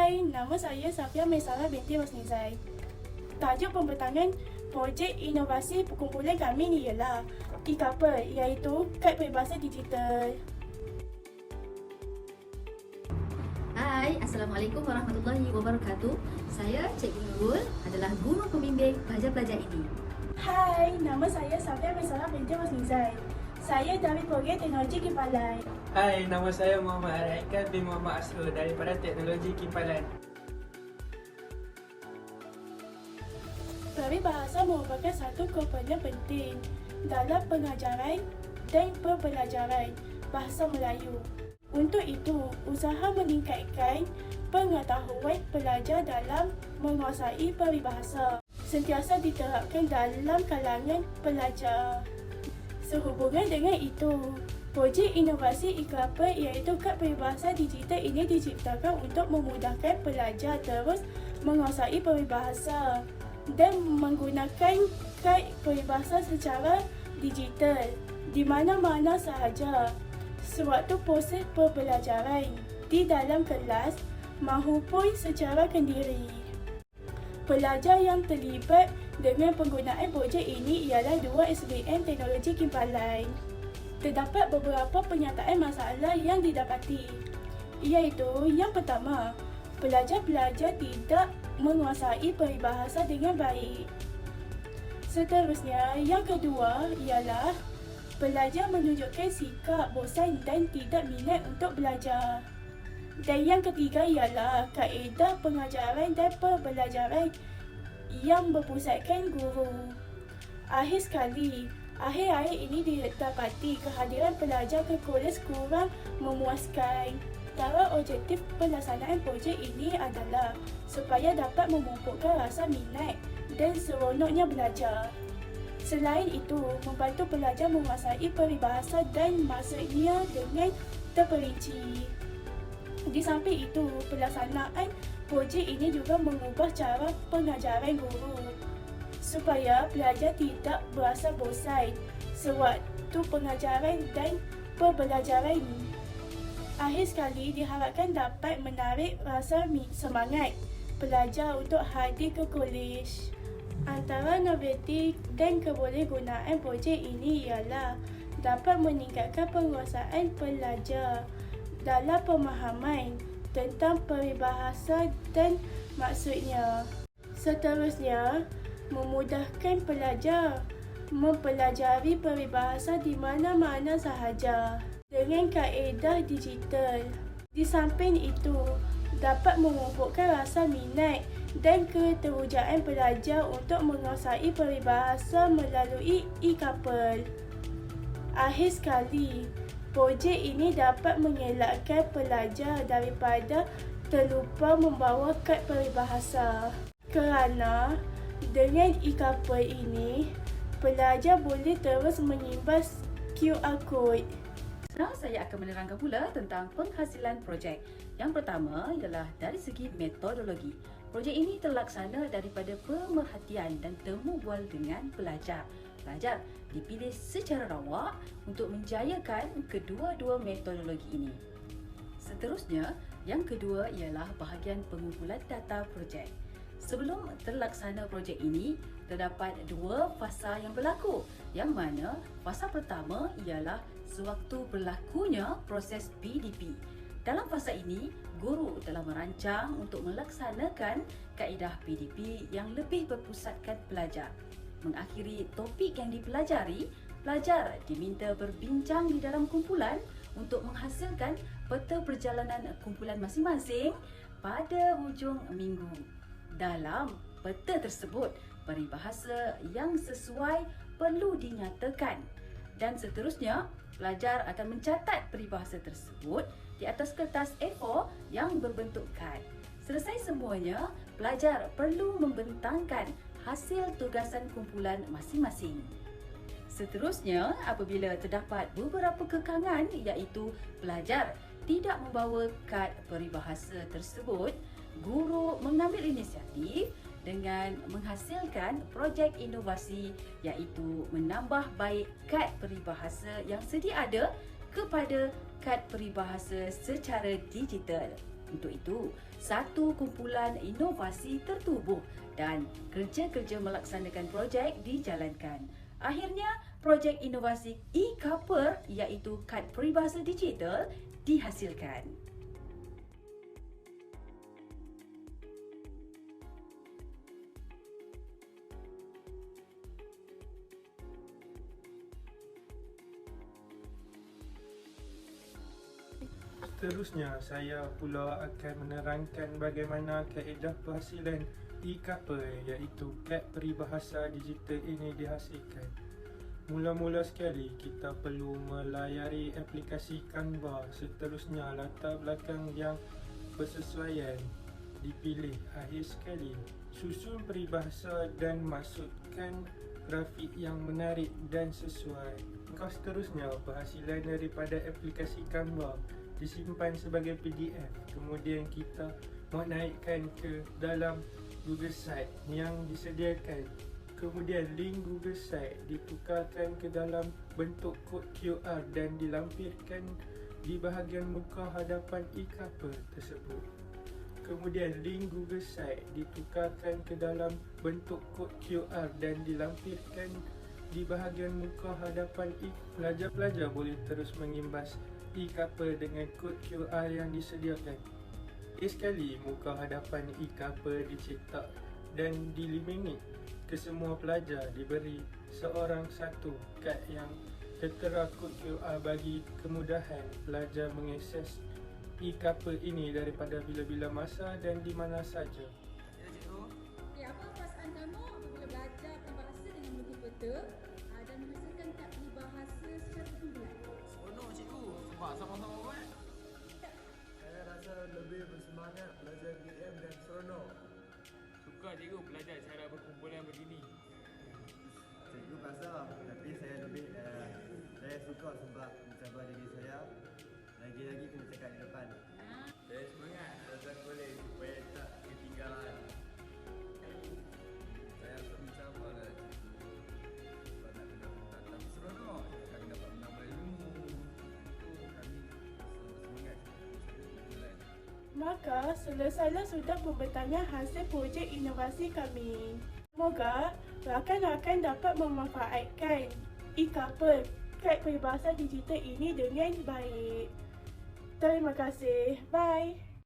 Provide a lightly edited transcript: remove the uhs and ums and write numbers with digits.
Hai, nama saya Safia Maisarah binti Rosnizai. Tajuk pembentangan projek inovasi perkumpulan kami ni ialah e-couple, iaitu kad peribahasa digital. Hai, Assalamualaikum warahmatullahi wabarakatuh. Saya Cikgu Nurul, adalah guru pembimbing pelajar-pelajar ini. Hai, nama saya Safia Maisarah binti Rosnizai. Saya dari program teknologi Kipalan. Hai, nama saya Muhammad Araikal bin Muhammad Asrul daripada Teknologi Kipalan. Peribahasa merupakan satu komponen penting dalam pengajaran dan pembelajaran bahasa Melayu. Untuk itu, usaha meningkatkan pengetahuan pelajar dalam menguasai peribahasa sentiasa diterapkan dalam kalangan pelajar. Sehubungan dengan itu, projek inovasi e-couple iaitu kad peribahasa digital ini diciptakan untuk memudahkan pelajar terus menguasai peribahasa dan menggunakan kad peribahasa secara digital di mana-mana sahaja sewaktu proses pembelajaran di dalam kelas maupun secara kendiri. Pelajar yang terlibat dengan penggunaan projek ini ialah 2 SBM Teknologi Kimpalan. Terdapat beberapa penyataan masalah yang didapati, iaitu yang pertama, pelajar-pelajar tidak menguasai peribahasa dengan baik. Seterusnya, yang kedua ialah pelajar menunjukkan sikap bosan dan tidak minat untuk belajar. Dan yang ketiga ialah kaedah pengajaran dan pembelajaran yang berpusatkan guru. Akhir sekali, akhir-akhir ini didapati kehadiran pelajar ke kelas kurang memuaskan. Antara objektif pelaksanaan projek ini adalah supaya dapat memupukkan rasa minat dan seronoknya belajar. Selain itu, membantu pelajar menguasai peribahasa dan maksudnya dengan terperinci. Di samping itu, pelaksanaan projek ini juga mengubah cara pengajaran guru supaya pelajar tidak berasa bosan sewaktu pengajaran dan pembelajaran. Akhir sekali, diharapkan dapat menarik rasa semangat pelajar untuk hadir ke kolej. Antara novelty dan kebolehgunaan projek ini ialah dapat meningkatkan penguasaan pelajar dalam pemahaman tentang peribahasa dan maksudnya. Seterusnya, memudahkan pelajar mempelajari peribahasa di mana-mana sahaja dengan kaedah digital. Di samping itu, dapat memupukkan rasa minat dan keterujaan pelajar untuk menguasai peribahasa melalui e-couple. Akhir sekali, projek ini dapat mengelakkan pelajar daripada terlupa membawa kad peribahasa. Kerana dengan e-couple ini, pelajar boleh terus mengimbas QR code. Sekarang saya akan menerangkan pula tentang penghasilan projek. Yang pertama ialah dari segi metodologi. Projek ini terlaksana daripada pemerhatian dan temu bual dengan pelajar. Pelajar dipilih secara rawak untuk menjayakan kedua-dua metodologi ini. Seterusnya, yang kedua ialah bahagian pengumpulan data projek. Sebelum terlaksana projek ini, terdapat 2 fasa yang berlaku, yang mana fasa pertama ialah sewaktu berlakunya proses PDP. Dalam fasa ini, guru telah merancang untuk melaksanakan kaedah PDP yang lebih berpusatkan pelajar. Mengakhiri topik yang dipelajari, pelajar diminta berbincang di dalam kumpulan untuk menghasilkan peta perjalanan kumpulan masing-masing pada hujung minggu. Dalam peta tersebut, peribahasa yang sesuai perlu dinyatakan dan seterusnya, pelajar akan mencatat peribahasa tersebut di atas kertas A4 yang berbentuk kad. Selesai semuanya, pelajar perlu membentangkan hasil tugasan kumpulan masing-masing. Seterusnya, apabila terdapat beberapa kekangan iaitu pelajar tidak membawa kad peribahasa tersebut, guru mengambil inisiatif dengan menghasilkan projek inovasi iaitu menambah baik kad peribahasa yang sedia ada kepada kad peribahasa secara digital. Untuk itu, satu kumpulan inovasi tertubuh dan kerja-kerja melaksanakan projek dijalankan. Akhirnya, projek inovasi e-Kaper iaitu kad peribahasa digital dihasilkan. Seterusnya, saya pula akan menerangkan bagaimana kaedah penghasilan e-Kaper iaitu kad peribahasa digital ini dihasilkan. Mula-mula sekali, kita perlu melayari aplikasi Canva. Seterusnya, latar belakang yang bersesuaian dipilih. Akhir sekali, susun peribahasa dan masukkan grafik yang menarik dan sesuai. Langkah seterusnya, penghasilan daripada aplikasi Canva disimpan sebagai PDF. Kemudian kita menaikkan ke dalam Google Site yang disediakan. Kemudian link Google Site ditukarkan ke dalam bentuk kod QR dan dilampirkan di bahagian muka hadapan e-Kaper tersebut. Kemudian link Google Site ditukarkan ke dalam bentuk kod QR dan dilampirkan di bahagian muka hadapan pelajar-pelajar boleh terus mengimbas e-Kaper dengan kod QR yang disediakan. Sekali muka hadapan e-Kaper dicetak dan dilimingi ke semua pelajar, diberi seorang satu kad yang tertera kod QR bagi kemudahan pelajar mengakses e-Kaper ini daripada bila-bila masa dan di mana saja. Apa perasaan kamu apabila belajar peribahasa dengan betul-betul dan menghasilkan kad peribahasa secara kumpulan? Seronok cikgu, sebab sama-sama buat. Saya rasa lebih bersemangat belajar GM dan seronok. Suka cikgu belajar cara berkumpulan begini. Cikgu pasal, tapi saya saya suka sebab mencabar diri saya. Lagi-lagi kena cakap di depan. Saya semangat belajar boleh supaya tak ketinggalan. Saya rasa mencabar lah cikgu. Sebab nak kena pentas tapi seronok. Kami dapat menambah ilmu. Itu kami semangat kumpulan. Maka selesailah sudah pembentangan hasil projek inovasi kami. Semoga rakan-rakan dapat memanfaatkan e-Kaper, kad peribahasa digital ini dengan baik. Terima kasih. Bye.